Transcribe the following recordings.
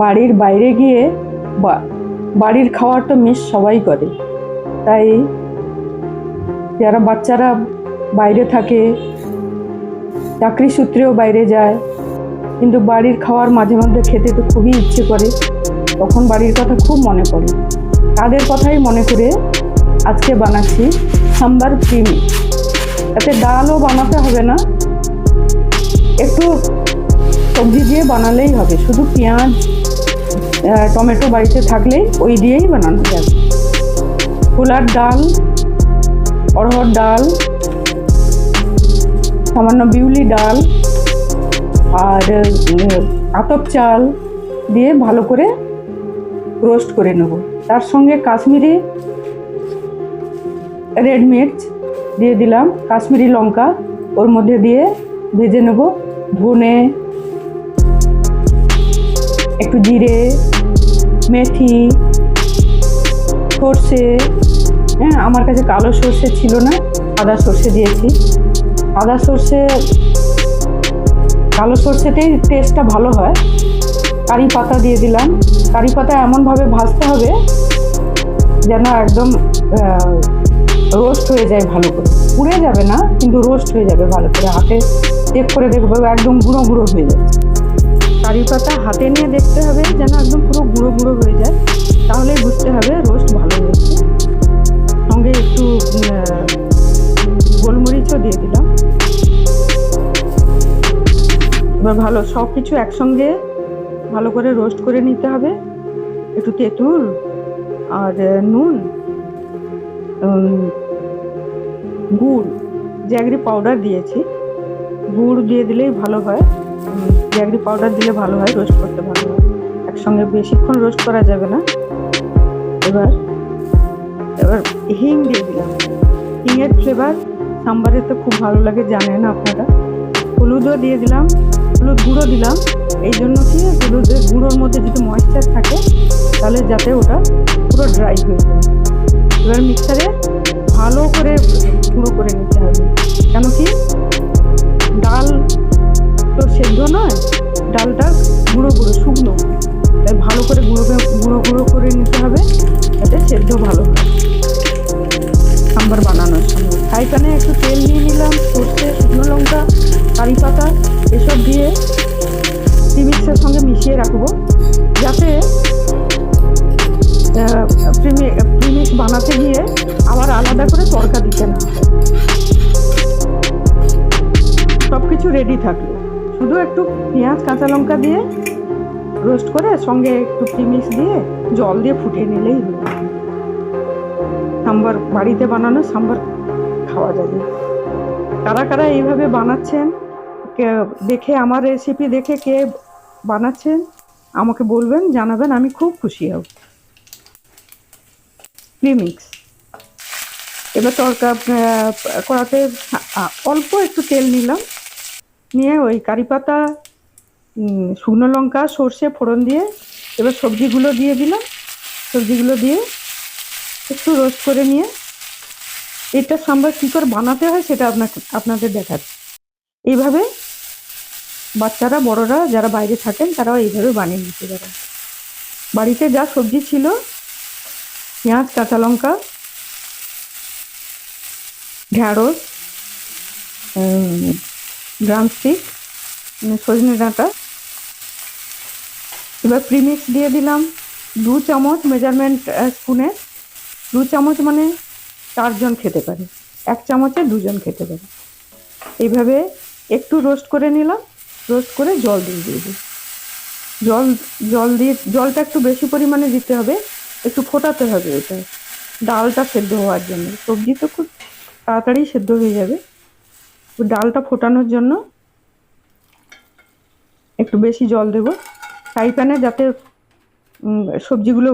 বাড়ির বাইরে গিয়ে বাড়ির খাওয়ার তো মিস সবাই করে, তাই যারা বাচ্চারা বাইরে থাকে, চাকরি সূত্রেও বাইরে যায়, কিন্তু বাড়ির খাওয়ার মাঝে মধ্যে খেতে তো খুবই ইচ্ছে করে, তখন বাড়ির কথা খুব মনে পড়ে। তাদের কথাই মনে করে আজকে বানাচ্ছি সাম্বার প্রিমি। এতে ডালও বানাতে হবে না, একটু সবজি দিয়ে বানালেই হবে, শুধু পেঁয়াজ টমেটো বাড়িতে থাকলেই ওই দিয়েই বানানো যাবে। ছোলার ডাল, অড়হর ডাল, সামান্য বিউলি ডাল আর আতপ চাল দিয়ে ভালো করে রোস্ট করে নেব। তার সঙ্গে কাশ্মীরি রেড মির্চ দিয়ে দিলাম, কাশ্মীরি লঙ্কা ওর মধ্যে দিয়ে ভেজে নেব। ধনে, একটু জিরে, মেথি, সর্ষে, হ্যাঁ আমার কাছে কালো সর্ষে ছিল না, সাদা সর্ষে দিয়েছি। কালো সর্ষেতেই টেস্টটা ভালো হয়। কারি পাতা দিয়ে দিলাম। কারি পাতা এমনভাবে ভাজতে হবে যেন একদম রোস্ট হয়ে যায় ভালো করে, পুড়ে যাবে না কিন্তু রোস্ট হয়ে যাবে ভালো করে। হাতে চেক করে দেখবো একদম গুঁড়ো গুঁড়ো হয়ে যাচ্ছে। কারি পাতা হাতে নিয়ে দেখতে হবে যেন একদম পুরো গুঁড়ো গুঁড়ো হয়ে যায়, তাহলেই বুঝতে হবে রোস্ট ভালো হয়েছে। সঙ্গে একটু গোলমরিচও দিয়ে দিলাম। এবার ভালো সব কিছু একসঙ্গে ভালো করে রোস্ট করে নিতে হবে। একটু তেঁতুল আর নুন, গুড়, জ্যাগরি পাউডার দিয়েছি। গুড় দিয়ে দিলেই ভালো হয়, জ্যাগরি পাউডার দিলে ভালো হয়, রোস্ট করতে ভালো হয়। একসঙ্গে বেশিক্ষণ রোস্ট করা যাবে না। এবার হিং দিয়ে দিলাম। হিংয়ের ফ্লেভার সাম্বারে তো খুব ভালো লাগে, জানেন আপনারা। হলুদও দিয়ে দিলাম, হলুদ গুঁড়ো দিলাম এই জন্য কি হলুদের গুঁড়োর মধ্যে যদি ময়েশ্চার থাকে তাহলে যাতে ওটা পুরো ড্রাই হয়ে যায়। এবার মিক্সারে ভালো করে গুঁড়ো করে নিতে হবে, কেন কি ডাল তো সেদ্ধ নয়, ডালটা গুঁড়ো গুঁড়ো শুকনো, তাই ভালো করে গুঁড়ো করে নিতে হবে যাতে সেদ্ধ ভালো হয়। সাম্বার বানানোর সময় ফ্রাই প্যানে একটু তেল নিয়ে নিলাম, সর্ষে, শুকনো লঙ্কা, কারি পাতা এসব দিয়ে প্রিমিক্সের সঙ্গে মিশিয়ে রাখবো, যাতে প্রিমিক্স বানাতে গিয়ে আবার আলাদা করে তড়কা দিতে না হয়। সব কিছু রেডি থাকলো, শুধু একটু পেঁয়াজ কাঁচা লঙ্কা দিয়ে রোস্ট করে সঙ্গে একটু প্রিমিক্স দিয়ে জল দিয়ে ফুটিয়ে নিলেই হলো। সাম্বার বাড়িতে বানানো সাম্বার খাওয়া যাবে। কারা কারা এইভাবে বানাচ্ছেন, দেখে আমার রেসিপি দেখে কে বানাচ্ছেন আমাকে বলবেন, জানাবেন, আমি খুব খুশি হব। প্রিমিক্স এবার তরকা কড়াতে অল্প একটু তেল নিলাম, নিয়ে ওই কারি পাতা, শুকনো লঙ্কা, সর্ষে ফোড়ন দিয়ে এবার সবজিগুলো দিয়ে দিলাম। সবজিগুলো দিয়ে একটু রোস্ট করে নিয়ে এটা সাম্বার কী করে বানাতে হয় সেটা আপনাদের দেখাচ্ছি। এইভাবে বাচ্চারা বড়রা যারা বাইরে থাকেন তারাও এইভাবে বানিয়ে নিতে পারেন। বাড়িতে যা সবজি ছিল, পেঁয়াজ, কাঁচা লঙ্কা, ঢ্যাঁড়স, ড্রামস্টিক, সজনে ডাঁটা। এবার প্রিমিক্স দিয়ে দিলাম 2 চামচ, মেজারমেন্ট স্পুনে 2 চামচ মানে 4 জন খেতে পারে, 1 চামচে 2 জন খেতে পারে। এইভাবে একটু রোস্ট করে নিলাম, রোস্ট করে জল দিয়ে দিই। জলটা একটু বেশি পরিমাণে দিতে হবে, একটু ফোটাতে হবে এটা ডালটা সেদ্ধ হওয়ার জন্য। সবজি তো খুব তাড়াতাড়ি সেদ্ধ হয়ে যাবে, ডালটা ফোটানোর জন্য একটু বেশি জল দেব। ফ্রাই প্যানে যাতে সবজিগুলো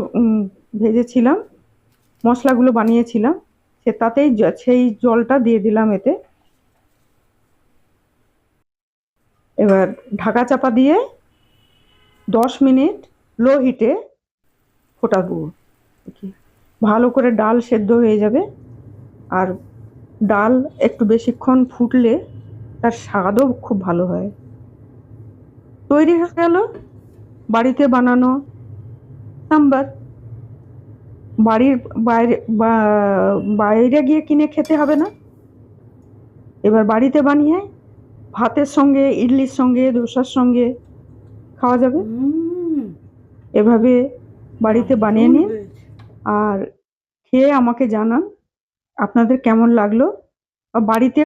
ভেজেছিলাম, মশলাগুলো বানিয়েছিলাম, তাতেই সেই জলটা দিয়ে দিলাম এতে। এবার ঢাকা চাপা দিয়ে 10 মিনিট লো হিটে ফোটাবো, ভালো করে ডাল সেদ্ধ হয়ে যাবে। আর ডাল একটু বেশিক্ষণ ফুটলে তার স্বাদও খুব ভালো হয়। তৈরি হয়ে গেল বাড়িতে বানানো সাম্বার। বাড়ির বাইরে বাইরে গিয়ে কিনে খেতে হবে না, এবার বাড়িতে বানিয়ে ভাতের সঙ্গে, ইডলির সঙ্গে, ধোসার সঙ্গে খাওয়া যাবে। এভাবে বাড়িতে বানিয়ে নিন আর খেয়ে আমাকে জানান আপনাদের কেমন লাগলো। বাড়িতে